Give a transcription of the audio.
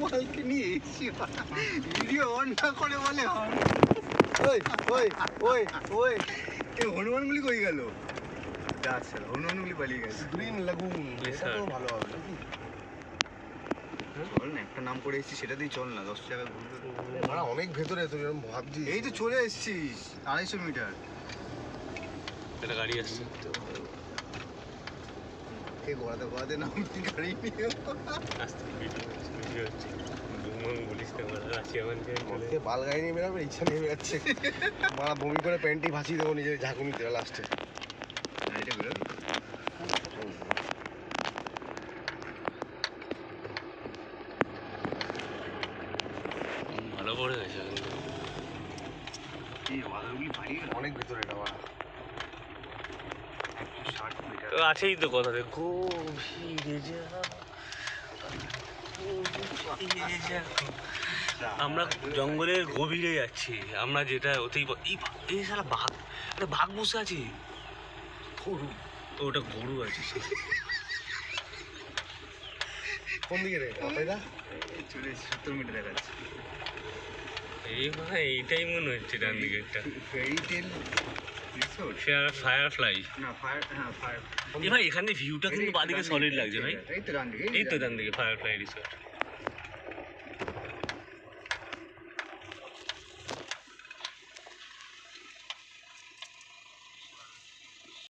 মাইকে নিয়ে এসছি ভিডিও অন না করে বলে হনুমানগুলি কই গেল? আচ্ছা হনুমানগুলি পালিয়ে গেছে। গ্রিন লাগুন তো ভালো হবে। চল না, একটা নাম করে এসেছি সেটা দিয়ে চল না, 10 টাকা ঘুরবে। অনেক ভেতরে তুই এরকম ভাবছিস। এই তো চলে এসেছিস 250 মিটার। একটা গাড়ি আসছে, ঘোরাতে ঘোরাতে নাম গাড়ি নিয়ে আস্তে ভিডিও হচ্ছে। বলিস না রাশি আমার বাল গাড়ি নিয়ে বেরোবে, ইচ্ছা নিয়ে বেরোচ্ছে। মারা বমি করে প্যান্টি ভাসিয়ে দেবো নিজের ঝাঁকুনিতে লাস্টে। গাড়িটা বেরোবি? ভালো পড়ে গেছে অনেক ভেতরে এটা মারা। আছেই তো কথা, গভীরে যা আমরা জঙ্গলের গভীরে যাচ্ছি আমরা, যেটা ওতেই এই সারা বাঘ, একটা বাঘ বসে আছে। গরু, ওটা গরু আছে। কোন দিকে রে এটা? চলে এসেছি 70 মিটার দেখাচ্ছে। এই ভাই এইটাই মনে হচ্ছে ডান দিকে একটা ফেরি টেল রিসোর্ট, ফায়ারফ্লাই। না ফায়ার, হ্যাঁ ফায়ার। ভাই এখানে ভিউটা কিন্তু বাদিকে সলিড লাগছে ভাই। এই তো ডান দিকে, এই তো ডান দিকে ফায়ারফ্লাই রিসোর্ট।